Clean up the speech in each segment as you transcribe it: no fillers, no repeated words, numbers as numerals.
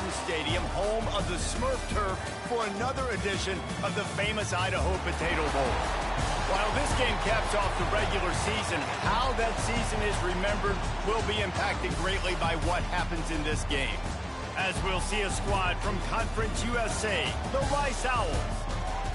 Mountain Stadium, home of the Smurf turf, for another edition of the famous Idaho Potato Bowl. While this game caps off the regular season, how that season is remembered will be impacted greatly by what happens in this game. As we'll see a squad from Conference USA, the Rice Owls,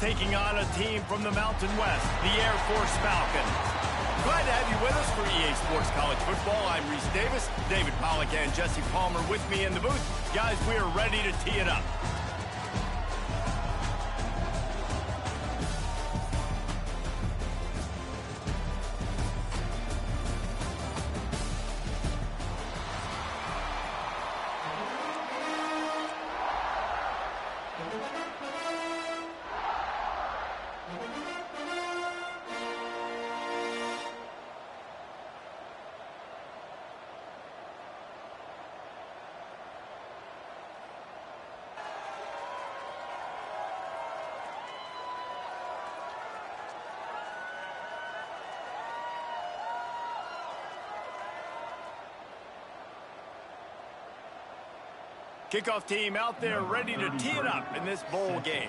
taking on a team from the Mountain West, the Air Force Falcons. Glad to have you with us for EA Sports College Football. I'm Reese Davis, David Pollack and Jesse Palmer with me in the booth. Guys, we are ready to tee it up. Kickoff team out there ready to tee it up in this bowl game.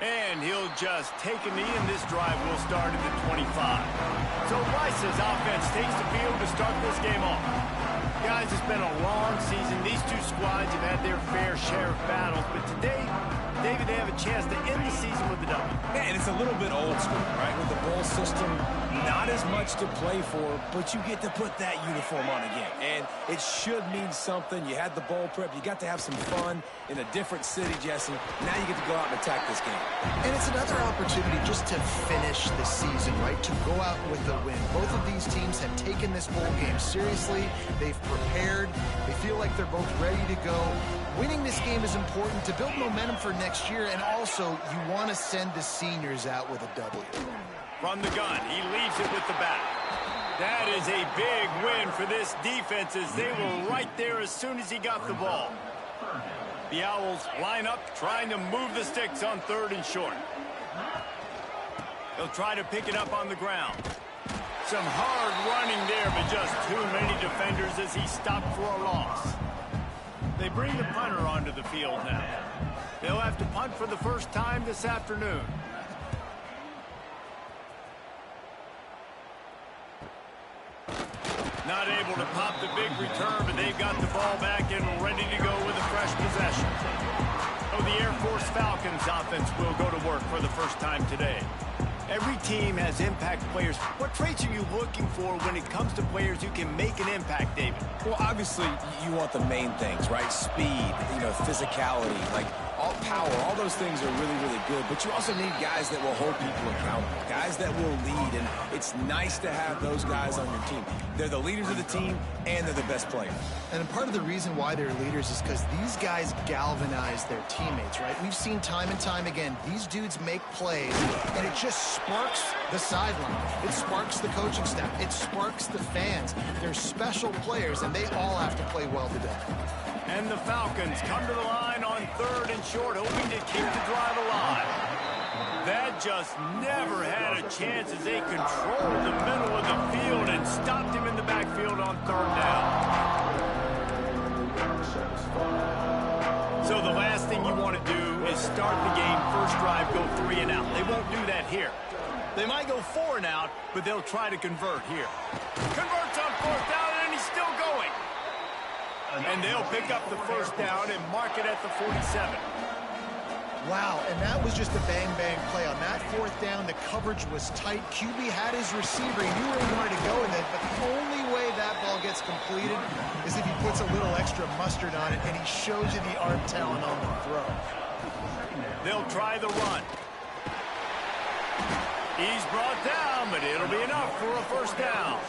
And he'll just take a knee, and this drive will start at the 25. So Rice's offense takes the field to start this game off. Guys, it's been a long season. These two squads have had their fair share of battles, but today, David, they have a chance to end the season with a W. Yeah, and it's a little bit old school, right? With the bowl system, not as much to play for, but you get to put that uniform on again. And it should mean something. You had the bowl prep. You got to have some fun in a different city, Jesse. Now you get to go out and attack this game. And it's another opportunity just to finish the season, right? To go out with a win. Both of these teams have taken this bowl game seriously. They've prepared. They feel like they're both ready to go. Winning this game is important to build momentum for next year, and also you want to send the seniors out with a W. From the gun, he leaves it with the back. That is a big win for this defense, as they were right there as soon as he got the ball. The Owls line up, trying to move the sticks on 3rd and short. They'll try to pick it up on the ground. Some hard running there, but just too many defenders as he stopped for a loss. They bring the punter onto the field now. They'll have to punt for the first time this afternoon. Not able to pop the big return, but they've got the ball back and ready to go with a fresh possession. So the Air Force Falcons offense will go to work for the first time today. Every team has impact players. What traits are you looking for when it comes to players who can make an impact, David? Well, obviously, you want the main things, right? Speed, physicality, like all power, all those things are really, really good. But you also need guys that will hold people accountable, guys that will lead. And it's nice to have those guys on your team. They're the leaders of the team, and they're the best players. And part of the reason why they're leaders is because these guys galvanize their teammates, right? We've seen time and time again, these dudes make plays, and it just sparks the sideline. It sparks the coaching staff. It sparks the fans. They're special players, and they all have to play well today. And the Falcons come to the line on 3rd and short, hoping to keep the drive alive. That just never had a chance as they controlled the middle of the field and stopped him in the backfield on 3rd down. So the last thing you want to do is start the game, first drive, go 3 and out. They won't do that here. They might go 4 and out, but they'll try to convert here. Converts on 4th down, and he's still going. And they'll pick up the first down and mark it at the 47. Wow, and that was just a bang-bang play. On that 4th down, the coverage was tight. QB had his receiver. He knew where he wanted to go in it, but the only way that ball gets completed is if he puts a little extra mustard on it, and he shows you the arm talent on the throw. They'll try the run. He's brought down, but it'll be enough for a first down.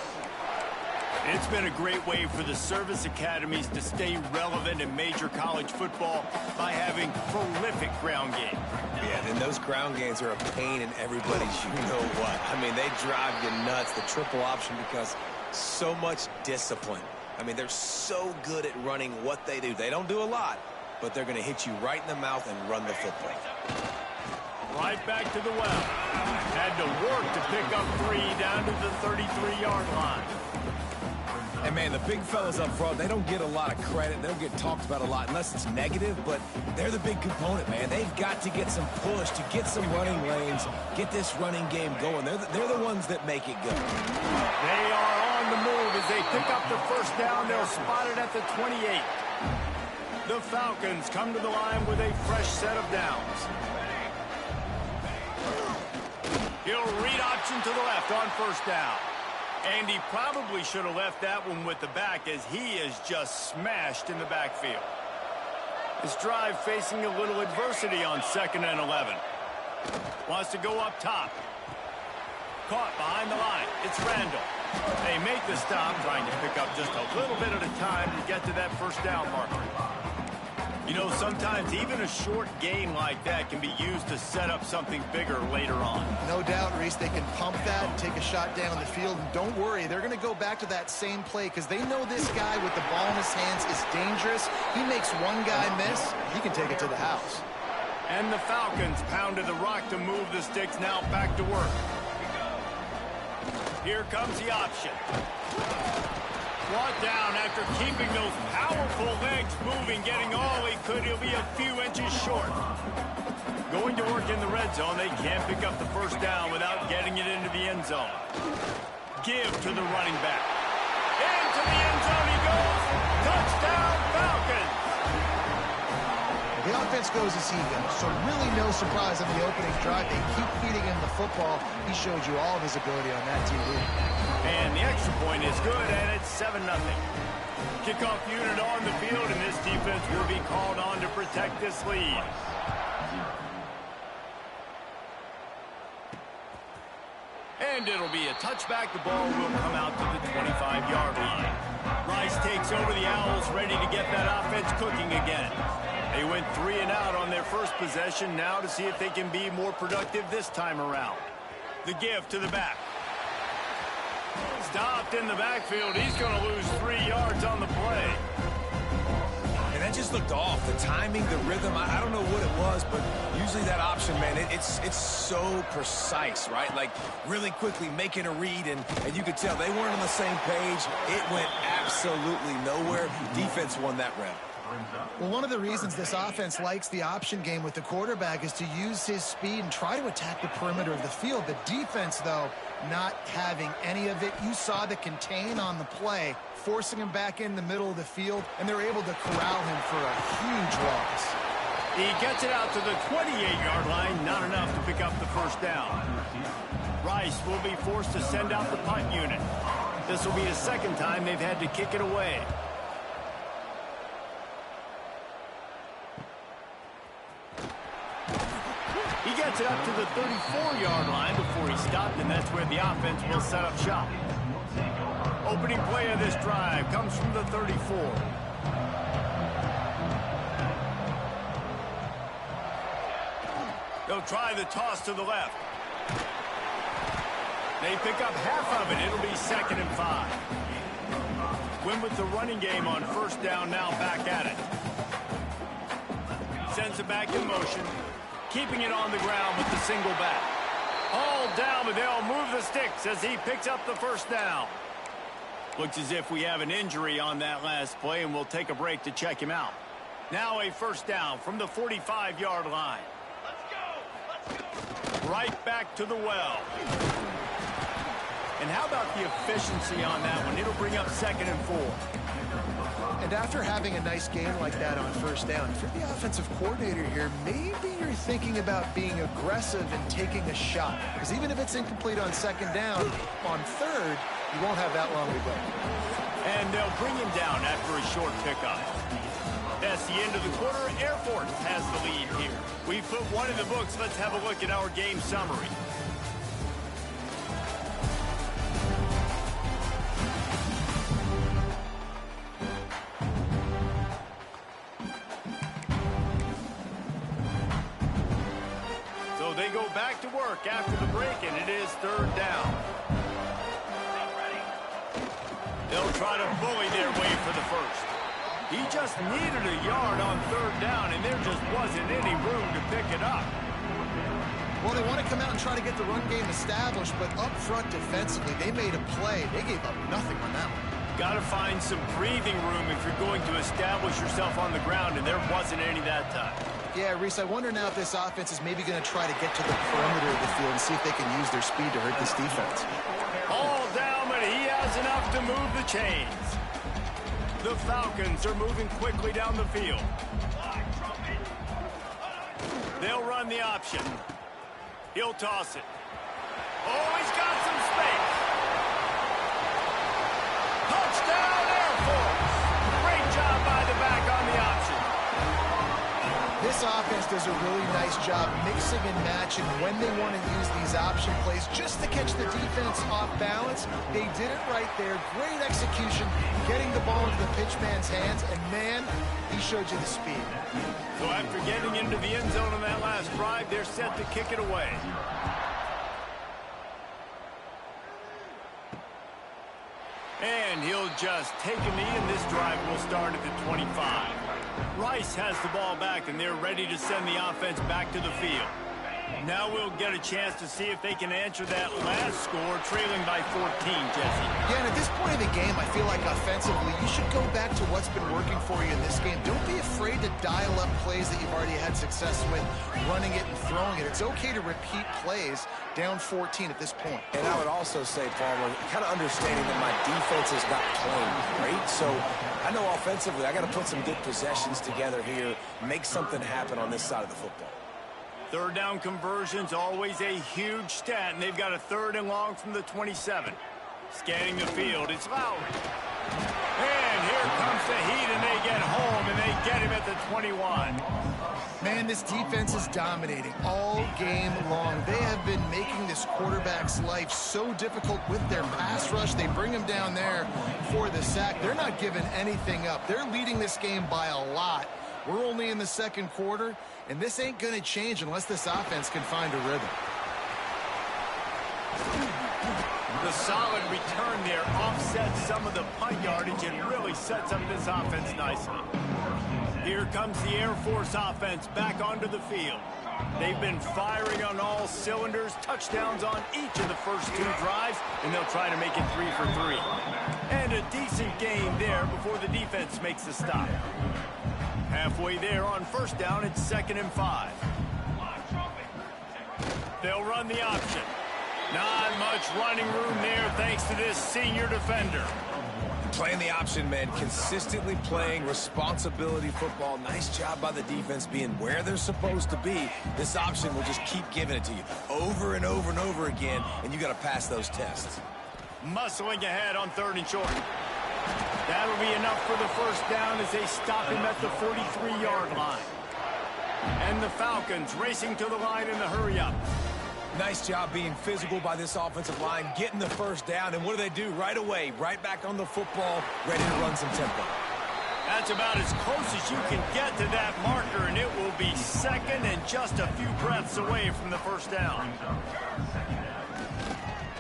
It's been a great way for the service academies to stay relevant in major college football by having prolific ground game. Yeah, and those ground games are a pain in everybody's you-know-what. I mean, they drive you nuts, the triple option, because so much discipline. I mean, they're so good at running what they do. They don't do a lot, but they're going to hit you right in the mouth and run the football. Right back to the well. Had to work to pick up 3 down to the 33-yard line. And, man, the big fellas up front, they don't get a lot of credit. They don't get talked about a lot unless it's negative, but they're the big component, man. They've got to get some push, to get some running lanes, get this running game going. They're the ones that make it go. They are on the move as they pick up the first down. They'll spot it at the 28. The Falcons come to the line with a fresh set of downs. He'll read option to the left on first down. And he probably should have left that one with the back as he is just smashed in the backfield. This drive facing a little adversity on 2nd and 11. Wants to go up top. Caught behind the line. It's Randall. They make the stop, trying to pick up just a little bit at a time to get to that first down marker. You know, sometimes even a short gain like that can be used to set up something bigger later on. No doubt, Reese, they can pump that and take a shot down the field. And don't worry, they're going to go back to that same play because they know this guy with the ball in his hands is dangerous. He makes one guy miss, he can take it to the house. And the Falcons pounded the rock to move the sticks, now back to work. Here comes the option. Brought down after keeping those powerful legs moving, getting all he could. He'll be a few inches short. Going to work in the red zone. They can't pick up the first down without getting it into the end zone. Give to the running back. Into the end zone he goes. Touchdown, Falcons. The offense goes as he goes, so really no surprise on the opening drive. They keep feeding him the football. He showed you all of his ability on that TV. And the extra point is good, and it's 7-0. Kickoff unit on the field, and this defense will be called on to protect this lead. And it'll be a touchback. The ball will come out to the 25-yard line. Rice takes over the Owls, ready to get that offense cooking again. They went 3 and out on their first possession, now to see if they can be more productive this time around. The give to the back. Stopped in the backfield. He's going to lose 3 yards on the play. And that just looked off. The timing, the rhythm, I don't know what it was, but usually that option, man, it's so precise, right? Like really quickly making a read, and you could tell they weren't on the same page. It went absolutely nowhere. Defense won that round. Well, one of the reasons this offense likes the option game with the quarterback is to use his speed and try to attack the perimeter of the field. The defense, though, not having any of it. You saw the contain on the play, forcing him back in the middle of the field, and they're able to corral him for a huge loss. He gets it out to the 28-yard line, not enough to pick up the first down. Rice will be forced to send out the punt unit. This will be the second time they've had to kick it away. He gets it up to the 34-yard line before he stopped, and that's where the offense will set up shop. Opening play of this drive comes from the 34. They'll try the toss to the left. They pick up half of it. It'll be 2nd and 5. Win with the running game on first down, now back at it. Sends it back in motion. Keeping it on the ground with the single back. All down, but they'll move the sticks as he picks up the first down. Looks as if we have an injury on that last play, and we'll take a break to check him out. Now a first down from the 45-yard line. Let's go. Right back to the well. And how about the efficiency on that one? It'll bring up 2nd and 4. And after having a nice game like that on first down, if you're the offensive coordinator here, maybe you're thinking about being aggressive and taking a shot. Because even if it's incomplete on 2nd down, on 3rd, you won't have that long to go. And they'll bring him down after a short pickup. That's the end of the quarter. Air Force has the lead here. We put one in the books. Let's have a look at our game summary. They go back to work after the break, and it is 3rd down. They'll try to bully their way for the first. He just needed a yard on third down, and there just wasn't any room to pick it up. Well, they want to come out and try to get the run game established, but up front defensively, they made a play. They gave up nothing on that one. Got to find some breathing room if you're going to establish yourself on the ground, and there wasn't any that time. Yeah, Reese, I wonder now if this offense is maybe going to try to get to the perimeter of the field and see if they can use their speed to hurt this defense. All down, but he has enough to move the chains. The Falcons are moving quickly down the field. They'll run the option. He'll toss it. Oh, he's got some space. Touchdown, Air Force. Great job by the back on the option. This offense does a really nice job mixing and matching when they want to use these option plays just to catch the defense off balance. They did it right there. Great execution, getting the ball into the pitchman's hands, and man, he showed you the speed. So after getting into the end zone on that last drive, they're set to kick it away. And he'll just take a knee, and this drive will start at the 25. Rice has the ball back, and they're ready to send the offense back to the field. Now we'll get a chance to see if they can answer that last score, trailing by 14, Jesse. Yeah, and at this point in the game, I feel like offensively, you should go back to what's been working for you in this game. Don't be afraid to dial up plays that you've already had success with, running it and throwing it. It's okay to repeat plays down 14 at this point. And I would also say, Palmer, kind of understanding that my defense is not playing great, so I know offensively I got to put some good possessions together here, make something happen on this side of the football. Third down conversion's always a huge stat, and they've got a 3rd and long from the 27. Scanning the field, it's Lowry. And here comes the heat, and they get home, and they get him at the 21. Man, this defense is dominating all game long. They have been making this quarterback's life so difficult with their pass rush. They bring him down there for the sack. They're not giving anything up. They're leading this game by a lot. We're only in the 2nd quarter, and this ain't going to change unless this offense can find a rhythm. The solid return there offsets some of the punt yardage and really sets up this offense nicely. Here comes the Air Force offense back onto the field. They've been firing on all cylinders, touchdowns on each of the first 2 drives, and they'll try to make it 3 for 3. And a decent game there before the defense makes the stop. Halfway there on 1st down, it's 2nd and 5. They'll run the option. Not much running room there thanks to this senior defender. Playing the option, man, consistently playing responsibility football. Nice job by the defense being where they're supposed to be. This option will just keep giving it to you over and over and over again, and you got to pass those tests. Muscling ahead on 3rd and short. That'll be enough for the 1st down as they stop him at the 43-yard line. And the Falcons racing to the line in the hurry-up. Nice job being physical by this offensive line, getting the 1st down, and what do? Right away, right back on the football, ready to run some tempo. That's about as close as you can get to that marker, and it will be 2nd and just a few breaths away from the 1st down.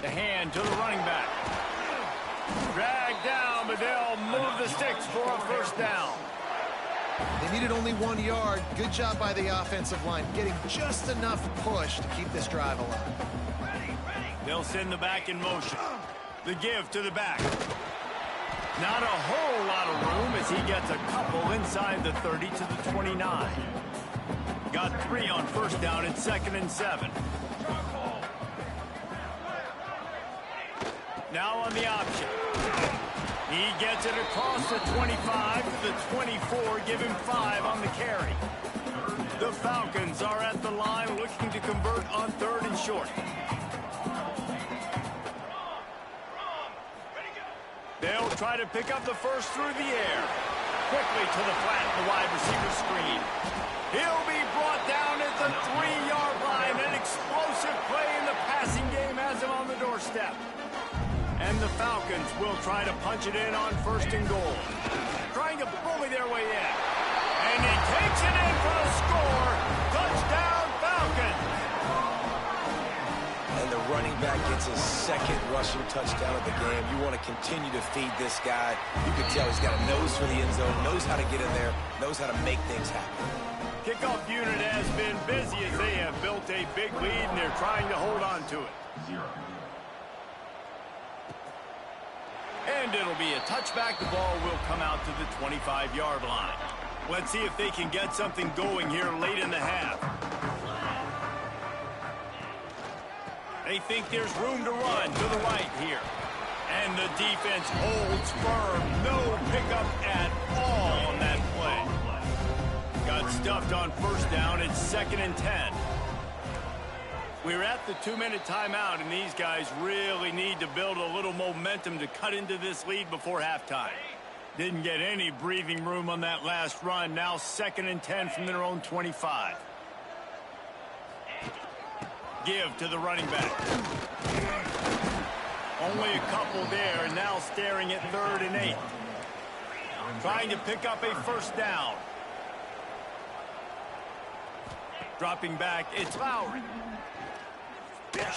The hand to the running back. Dragged down, but they'll move the sticks for a 1st down. They needed only 1 yard. Good job by the offensive line, getting just enough push to keep this drive alive. They'll send the back in motion. The give to the back. Not a whole lot of room as he gets a couple inside the 30 to the 29. Got 3 on 1st down at 2nd and 7. Now on the option. He gets it across the 25 to the 24, give him 5 on the carry. The Falcons are at the line looking to convert on 3rd and short. They'll try to pick up the first through the air. Quickly to the flat, the wide receiver screen. He'll be brought down at the 3-yard line. An explosive play in the passing game has him on the doorstep. And the Falcons will try to punch it in on 1st and goal. Trying to bully their way in. And he takes it in for a score. Touchdown, Falcons. And the running back gets his second rushing touchdown of the game, you want to continue to feed this guy. You can tell he's got a nose for the end zone, knows how to get in there, knows how to make things happen. Kickoff unit has been busy as they have built a big lead, and they're trying to hold on to it. And it'll be a touchback. The ball will come out to the 25-yard line. Let's see if they can get something going here late in the half. They think there's room to run to the right here. And the defense holds firm. No pickup at all on that play. Got stuffed on first down. It's 2nd and 10. We're at the 2-minute timeout, and these guys really need to build a little momentum to cut into this lead before halftime. Didn't get any breathing room on that last run. Now 2nd and 10 from their own 25. Give to the running back. Only a couple there, and now staring at 3rd and 8. Trying to pick up a first down. Dropping back, it's Lowry.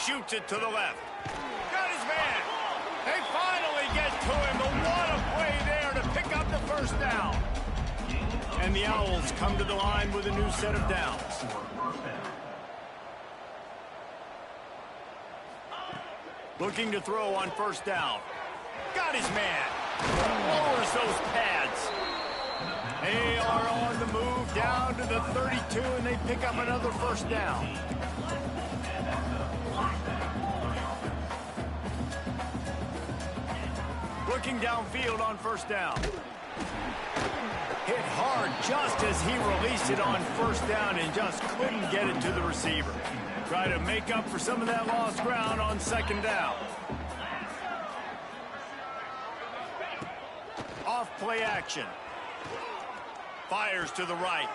Shoots it to the left. Got his man. They finally get to him, but what a play there to pick up the first down. And the Owls come to the line with a new set of downs. Looking to throw on first down. Got his man. Lowers those pads. They are on the move down to the 32, and they pick up another first down. Looking downfield on first down. Hit hard just as he released it on first down and just couldn't get it to the receiver. Try to make up for some of that lost ground on 2nd down. Off play action. Fires to the right.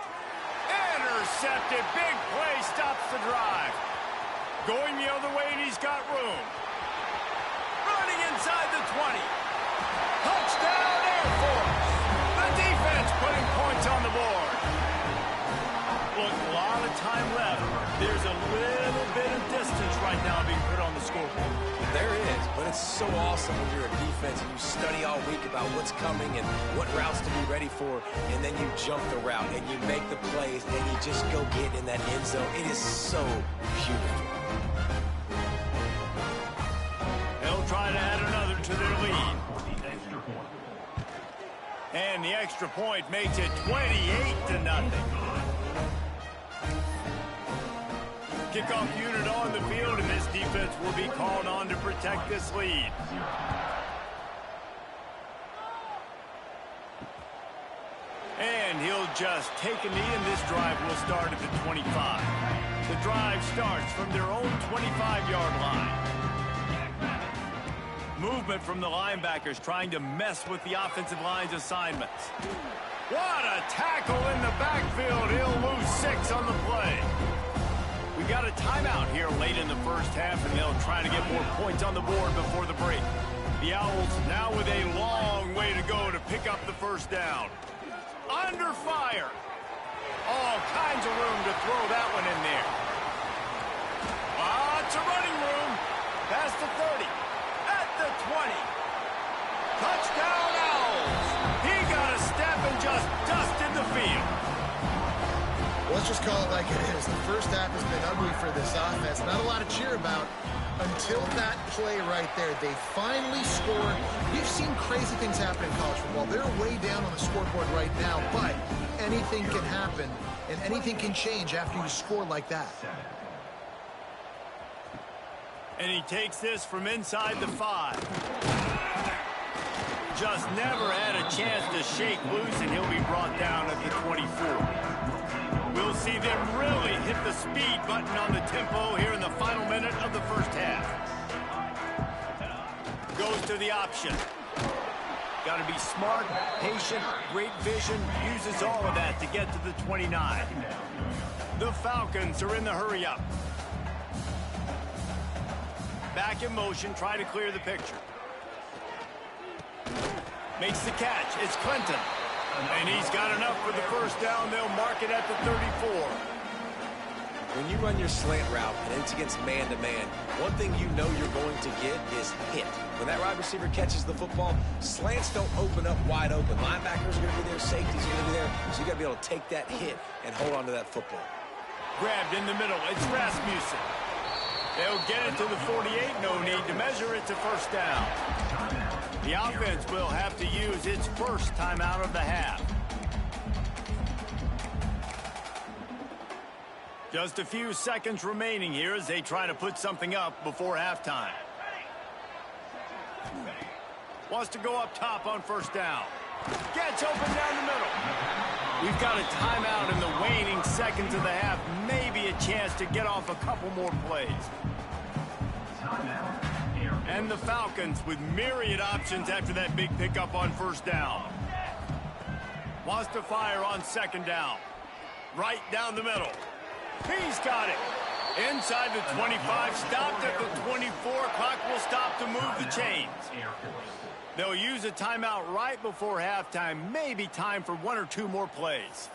Intercepted. Big play stops the drive. Going the other way, and he's got room. Running inside the 20. Touchdown Air Force. The defense putting points on the board. Look, a lot of time left. There's a little bit of distance right now being put on the scoreboard. There is, but it's so awesome when you're a defense and you study all week about what's coming and what routes to be ready for, and then you jump the route and you make the plays and you just go get in that end zone. It is so beautiful. They'll try to add another to their lead. And the extra point makes it 28-0. Kickoff unit on the field, and this defense will be called on to protect this lead. And he'll just take a knee, and this drive will start at the 25. The drive starts from their own 25-yard line. Movement from the linebackers trying to mess with the offensive line's assignments. What a tackle in the backfield. He'll lose 6 on the play. We got a timeout here late in the first half, and they'll try to get more points on the board before the break. The Owls now with a long way to go to pick up the first down. Under fire. All kinds of room to throw that one in there. Lots of running room. Past the 30. At the 20. Touchdown Owls. He got a step and just dusted the field. Let's just call it like it is. The first half has been ugly for this offense. Not a lot to cheer about until that play right there. They finally scored. We've seen crazy things happen in college football. They're way down on the scoreboard right now, but anything can happen, and anything can change after you score like that. And he takes this from inside the 5. Just never had a chance to shake loose, and he'll be brought down at the 24. We'll see them really hit the speed button on the tempo here in the final minute of the first half. Goes to the option. Got to be smart, patient, great vision, uses all of that to get to the 29. The Falcons are in the hurry-up. Back in motion, try to clear the picture. Makes the catch. It's Clinton. And he's got enough for the first down. They'll mark it at the 34. when you run your slant route and it's against man-to-man, one thing you know you're going to get is hit. When that wide receiver catches the football, slants don't open up wide open. Linebackers are going to be there, safeties are going to be there, so you got to be able to take that hit and hold on to that football. Grabbed in the middle, it's Rasmussen. They'll get it to the 48, no need to measure it to first down. The offense will have to use its first timeout of the half. Just a few seconds remaining here as they try to put something up before halftime. Wants to go up top on first down. Gets open down the middle. We've got a timeout in the waning seconds of the half. Maybe a chance to get off a couple more plays. And the Falcons with myriad options after that big pickup on first down. Wants to fire on second down. Right down the middle. He's got it. Inside the 25, stopped at the 24. Clock will stop to move the chains. They'll use a timeout right before halftime. Maybe time for one or two more plays.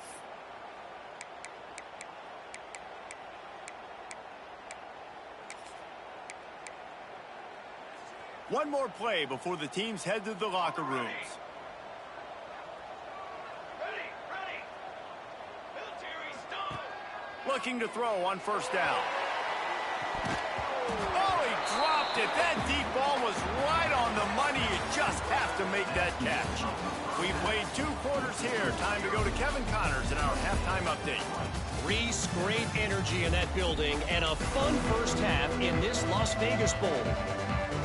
One more play before the teams head to the locker rooms. Looking to throw on first down. Oh, he dropped it. That deep ball was right on the money. You just have to make that catch. We've played 2 quarters here. Time to go to Kevin Connors in our halftime update. Reese, great energy in that building and a fun first half in this Las Vegas Bowl.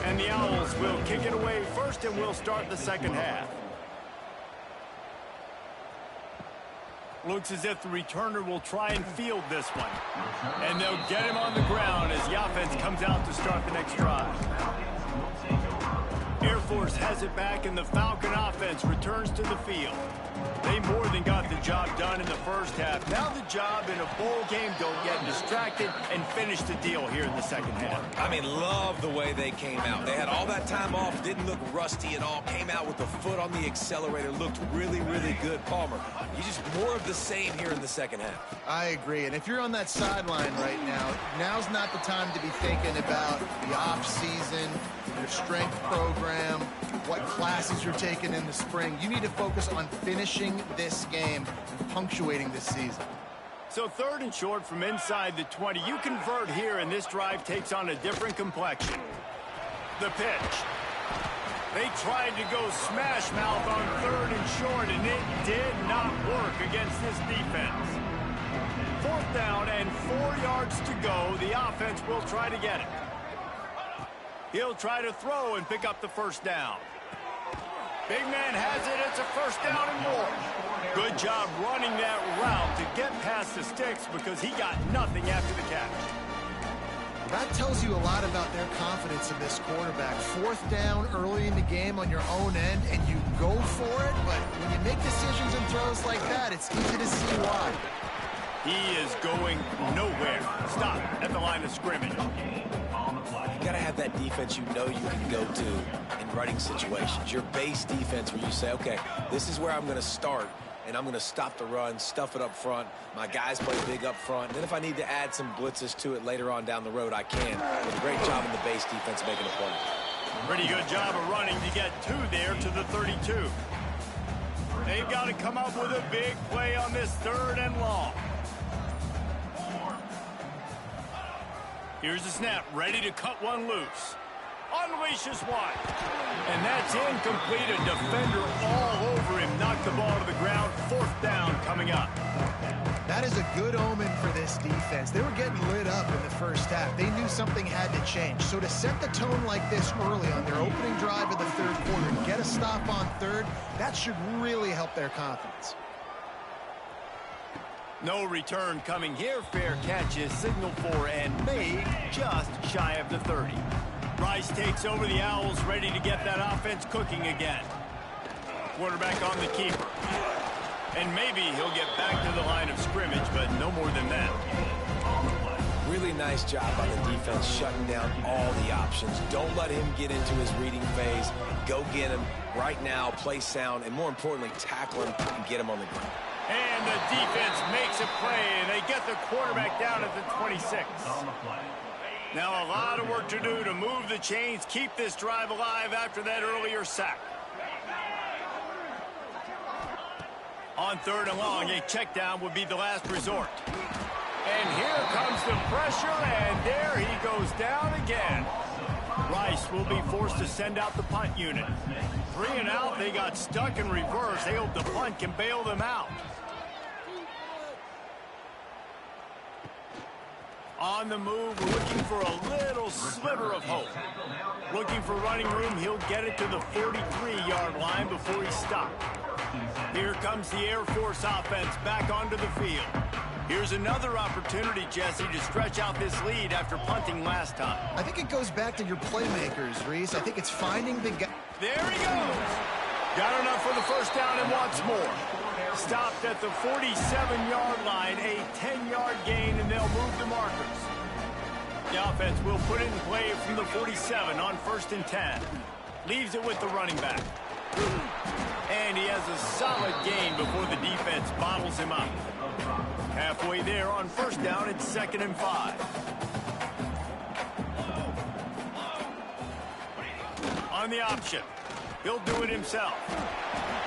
And the Owls will kick it away first, and we'll start the second half. Looks as if the returner will try and field this one. And they'll get him on the ground as the offense comes out to start the next drive. Air Force has it back, and the Falcon offense returns to the field. They more than got the job done in the first half. Now the job in a bowl game, don't get distracted and finish the deal here in the second half. I mean, love the way they came out. They had all that time off, didn't look rusty at all, came out with the foot on the accelerator, looked really, really good. Palmer, you just more of the same here in the second half. I agree. And if you're on that sideline right now, now's not the time to be thinking about the off-season, your strength program, what classes you're taking in the spring. You need to focus on finishing this game and punctuating this season. So 3rd and short from inside the 20. You convert here, and this drive takes on a different complexion. The pitch. They tried to go smash mouth on 3rd and short, and it did not work against this defense. 4th down and 4 yards to go. The offense will try to get it. He'll try to throw and pick up the first down. Big man has it. It's a first down and more. Good job running that route to get past the sticks because he got nothing after the catch. That tells you a lot about their confidence in this quarterback. 4th down early in the game on your own end, and you go for it, but when you make decisions and throws like that, it's easy to see why. He is going nowhere. Stop at the line of scrimmage. You got to have that defense you know you can go to in running situations. Your base defense where you say, okay, this is where I'm going to start, and I'm going to stop the run, stuff it up front. My guys play big up front. And then if I need to add some blitzes to it later on down the road, I can. But a great job in the base defense making a play. Pretty good job of running to get 2 there to the 32. They've got to come up with a big play on this 3rd and long. Here's the snap, ready to cut one loose. Unleashes one. And that's incomplete. A defender all over him. Knocked the ball to the ground. 4th down coming up. That is a good omen for this defense. They were getting lit up in the first half. They knew something had to change. So to set the tone like this early on their opening drive of the 3rd quarter and get a stop on 3rd, that should really help their confidence. No return coming here. Fair catch is signaled for and made just shy of the 30. Rice takes over. The Owls ready to get that offense cooking again. Quarterback on the keeper. And maybe he'll get back to the line of scrimmage, but no more than that. Really nice job by the defense shutting down all the options. Don't let him get into his reading phase. Go get him right now, play sound, and more importantly, tackle him and get him on the ground. And the defense makes a play, and they get the quarterback down at the 26. Now a lot of work to do to move the chains, keep this drive alive after that earlier sack. On 3rd and long, a check down would be the last resort. And here comes the pressure, and there he goes down again. Rice will be forced to send out the punt unit. 3 and out, they got stuck in reverse. They hope the punt can bail them out. On the move, looking for a little sliver of hope. Looking for running room, he'll get it to the 43-yard line before he's stopped. Here comes the Air Force offense back onto the field. Here's another opportunity, Jesse, to stretch out this lead after punting last time. I think it goes back to your playmakers, Reese. I think it's finding the guy. There he goes. Got enough for the first down and wants more. Stopped at the 47-yard line, a 10-yard gain, and they'll move the markers. The offense will put it in play from the 47 on 1st and 10. Leaves it with the running back. And he has a solid gain before the defense bottles him up. Halfway there on 1st down, it's 2nd and 5. On the option, he'll do it himself.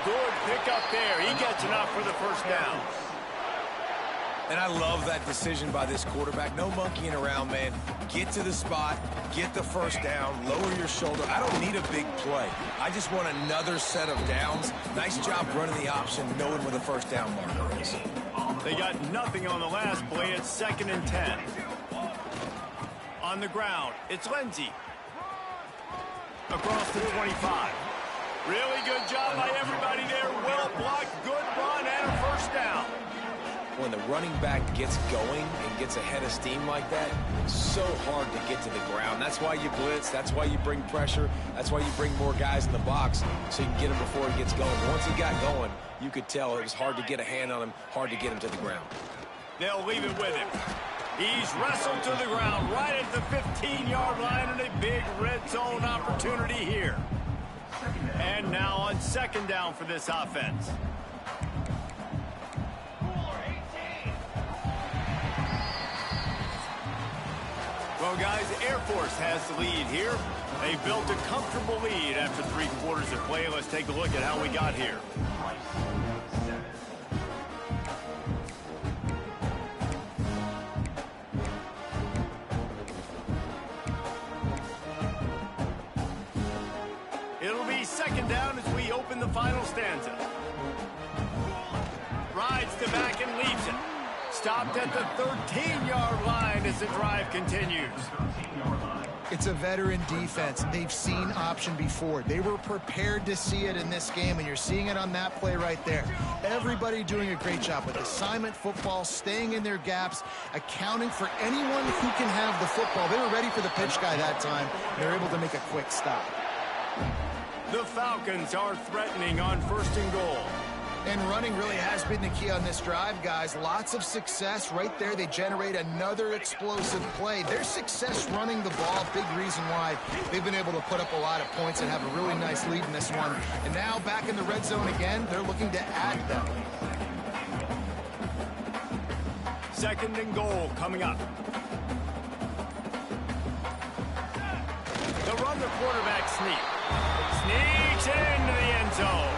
Good pick up there. He gets enough for the 1st down. And I love that decision by this quarterback. No monkeying around, man. Get to the spot, get the 1st down, lower your shoulder. I don't need a big play. I just want another set of downs. Nice job running the option, knowing where the 1st down marker is. They got nothing on the last play. It's 2nd and 10. On the ground, it's Lindsey. Across the 25. Really good job by everybody there. Well blocked, good run, and a 1st down. When the running back gets going and gets ahead of steam like that, it's so hard to get to the ground. That's why you blitz. That's why you bring pressure. That's why you bring more guys in the box so you can get him before he gets going. But once he got going, you could tell it was hard to get a hand on him, hard to get him to the ground. They'll leave it with him. He's wrestled to the ground right at the 15-yard line, and a big red zone opportunity here. And now on 2nd down for this offense. Well, guys, Air Force has the lead here. They built a comfortable lead after 3 quarters of play. Let's take a look at how we got here. It'll be 2nd down as we open the final stanza. Rides the back and leaves it. Stopped at the 13-yard line as the drive continues. It's a veteran defense. They've seen option before. They were prepared to see it in this game, and you're seeing it on that play right there. Everybody doing a great job with assignment football, staying in their gaps, accounting for anyone who can have the football. They were ready for the pitch guy that time. They're able to make a quick stop. The Falcons are threatening on 1st and goal. And running really has been the key on this drive, guys. Lots of success right there. They generate another explosive play. Their success running the ball, big reason why they've been able to put up a lot of points and have a really nice lead in this one. And now back in the red zone again, they're looking to add them. 2nd and goal coming up. They'll run the quarterback sneak. Sneaks into the end zone.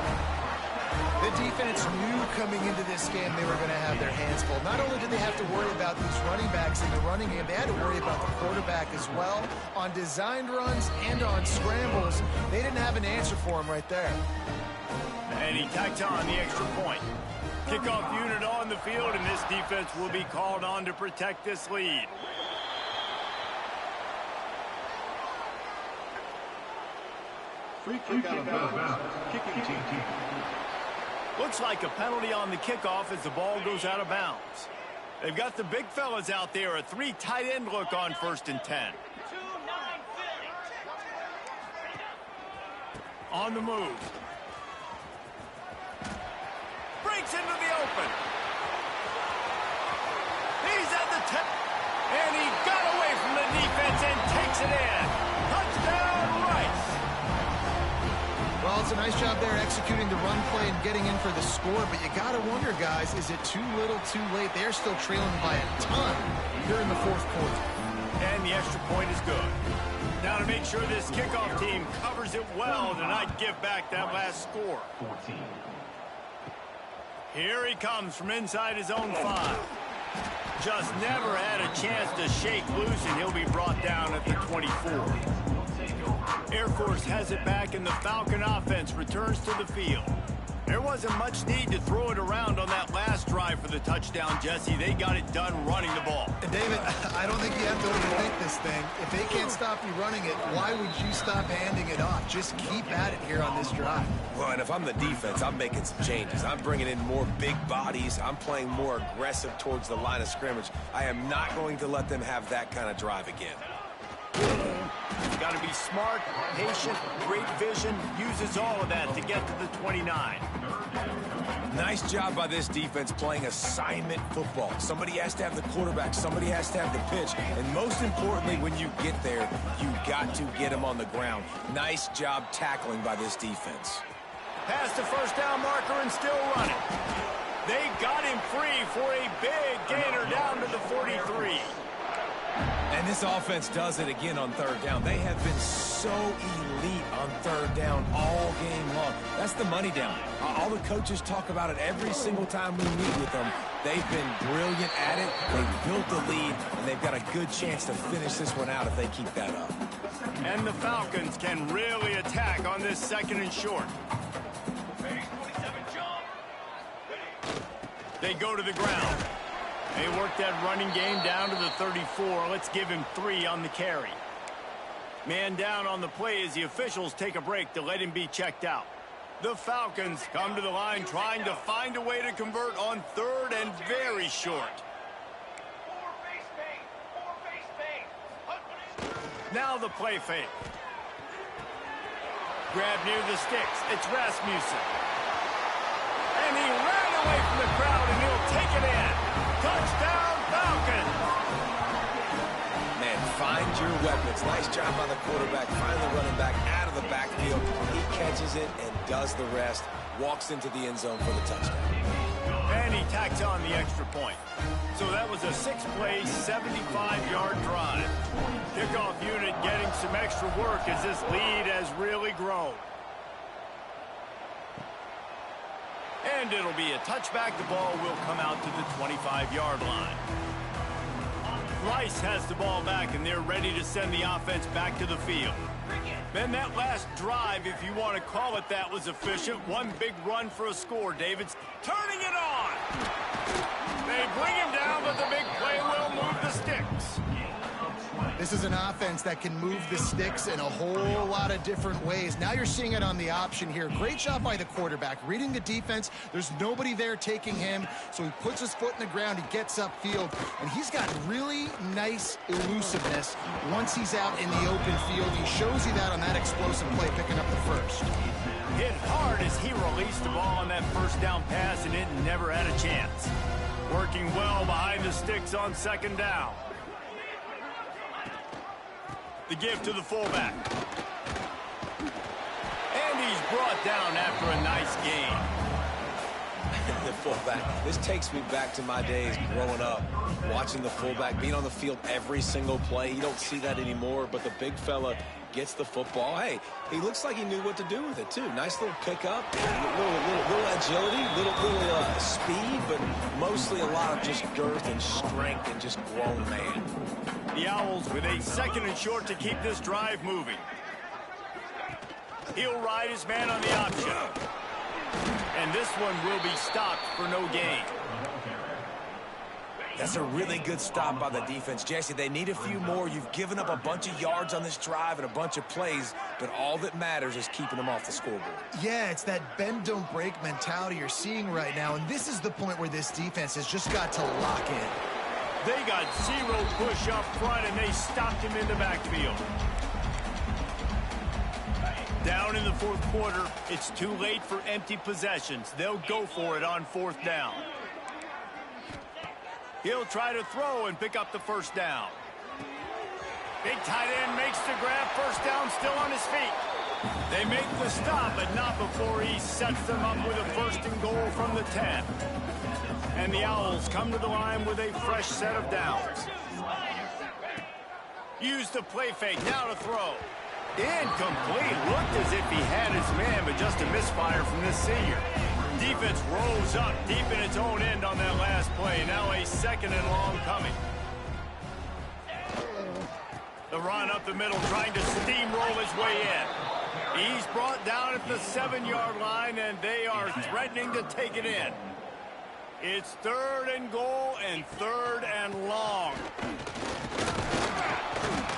The defense knew coming into this game they were going to have their hands full. Not only did they have to worry about these running backs in the running game, they had to worry about the quarterback as well. On designed runs and on scrambles, they didn't have an answer for him right there. And he tacked on the extra point. Kickoff unit on the field, and this defense will be called on to protect this lead. Free kick out of bounds. Kicking team. Looks like a penalty on the kickoff as the ball goes out of bounds. They've got the big fellas out there, a 3 tight end look on 1st and 10. On the move. Breaks into the open. He's at the 10. And he got away from the defense and takes it in. Touchdown, Rice. Well, it's a nice job there executing the run play and getting in for the score, but you got to wonder, guys, is it too little too late? They're still trailing by a ton here in the fourth quarter. And the extra point is good. Now to make sure this kickoff team covers it well to not give back that last score. 14. Here he comes from inside his own 5. Just never had a chance to shake loose, and he'll be brought down at the 24. Air Force has it back, and the Falcon offense returns to the field. There wasn't much need to throw it around on that last drive for the touchdown, Jesse. They got it done running the ball. And David, I don't think you have to overthink this thing. If they can't stop you running it, why would you stop handing it off? Just keep at it here on this drive. Well, and if I'm the defense, I'm making some changes. I'm bringing in more big bodies. I'm playing more aggressive towards the line of scrimmage. I am not going to let them have that kind of drive again. He's got to be smart, patient, great vision, uses all of that to get to the 29. Nice job by this defense playing assignment football. Somebody has to have the quarterback, somebody has to have the pitch, and most importantly, when you get there, you got to get him on the ground. Nice job tackling by this defense. Past the first down marker and still running. They got him free for a big gainer down to the 43. And this offense does it again on third down. They have been so elite on third down all game long. That's the money down. All the coaches talk about it every single time we meet with them. They've been brilliant at it. They've built the lead, and they've got a good chance to finish this one out if they keep that up. And the Falcons can really attack on this second and short. They go to the ground. They work that running game down to the 34. Let's give him 3 on the carry. Man down on the play as the officials take a break to let him be checked out. The Falcons come to the line trying to find a way to convert on third and very short. Now the play fake. Grab near the sticks. It's Rasmussen. And he ran away from the crowd, and he'll take it in. Touchdown, Falcons! Man, find your weapons. Nice job by the quarterback, finally running back out of the backfield. He catches it and does the rest. Walks into the end zone for the touchdown. And he tacks on the extra point. So that was a 6-play, 75-yard drive. Kickoff unit getting some extra work as this lead has really grown. And it'll be a touchback. The ball will come out to the 25-yard line. Rice has the ball back, and they're ready to send the offense back to the field. Then that last drive, if you want to call it that, was efficient. One big run for a score. David's turning it on. They bring him down, but the big play will move the sticks. This is an offense that can move the sticks in a whole lot of different ways. Now you're seeing it on the option here. Great job by the quarterback. Reading the defense, there's nobody there taking him, so he puts his foot in the ground, he gets upfield, and he's got really nice elusiveness once he's out in the open field. He shows you that on that explosive play, picking up the first. Hit hard as he released the ball on that first down pass, and it never had a chance. Working well behind the sticks on second down. The give to the fullback. And he's brought down after a nice gain. The fullback. This takes me back to my days growing up, watching the fullback, being on the field every single play. You don't see that anymore, but the big fella gets the football. Hey, he looks like he knew what to do with it, too. Nice little pickup, little agility, little speed, but mostly a lot of just girth and strength and just grown man. The Owls with a second and short to keep this drive moving. He'll ride his man on the option. And this one will be stopped for no gain. That's a really good stop by the defense. Jesse, they need a few more. You've given up a bunch of yards on this drive and a bunch of plays, but all that matters is keeping them off the scoreboard. Yeah, it's that bend, don't break mentality you're seeing right now, and this is the point where this defense has just got to lock in. They got zero push up front, and they stopped him in the backfield. Down in the fourth quarter, it's too late for empty possessions. They'll go for it on fourth down. He'll try to throw and pick up the first down. Big tight end makes the grab. First down, still on his feet. They make the stop, but not before he sets them up with a first and goal from the 10. And the Owls come to the line with a fresh set of downs. Use the play fake, now to throw. Incomplete, looked as if he had his man, but just a misfire from this senior. Defense rose up deep in its own end on that last play. Now a second and long coming. The run up the middle, trying to steamroll his way in. He's brought down at the 7-yard line, and they are threatening to take it in. It's third and goal and third and long.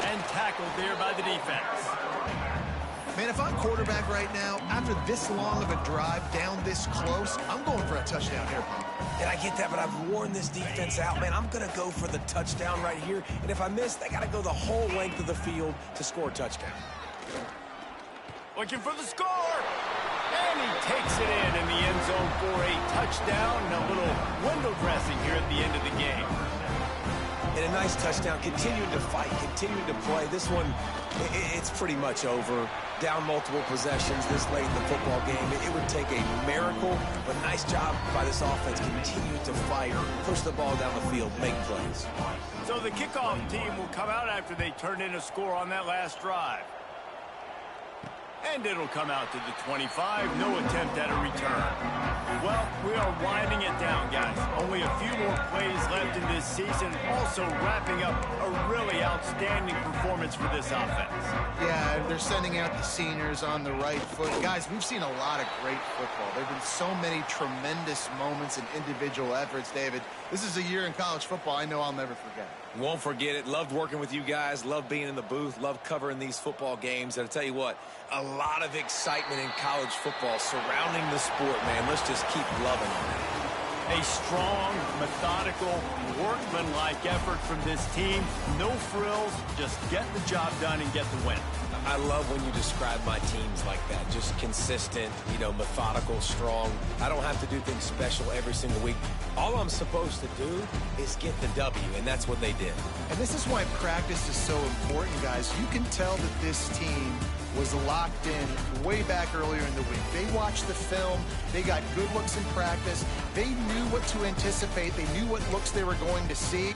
And tackled there by the defense. Man, if I'm quarterback right now, after this long of a drive down this close, I'm going for a touchdown here. And I get that, but I've worn this defense out, man. I'm going to go for the touchdown right here. And if I miss, they got to go the whole length of the field to score a touchdown. Looking for the score. And he takes it in the end zone for a touchdown. And a little window dressing here at the end of the game. And a nice touchdown, continuing to fight, continuing to play. This one, it's pretty much over. Down multiple possessions this late in the football game. It would take a miracle, but nice job by this offense. Continue to fight, push the ball down the field, make plays. So the kickoff team will come out after they turn in a score on that last drive. And it'll come out to the 25. No attempt at a return. Well, we are winding it down, guys. Only a few more plays left in this season. Also wrapping up a really outstanding performance for this offense. Yeah, they're sending out the seniors on the right foot. Guys, we've seen a lot of great football. There have been so many tremendous moments and individual efforts, David. This is a year in college football I know I'll never forget. Won't forget it. Loved working with you guys. Loved being in the booth. Loved covering these football games. And I'll tell you what, a lot of excitement in college football surrounding the sport, man. Let's just keep loving it. A strong, methodical, workmanlike effort from this team. No frills, just get the job done and get the win. I love when you describe my teams like that. Just consistent, methodical, strong. I don't have to do things special every single week. All I'm supposed to do is get the W, and that's what they did. And this is why practice is so important, guys. You can tell that this team was locked in way back earlier in the week. They watched the film. They got good looks in practice. They knew what to anticipate. They knew what looks they were going to see.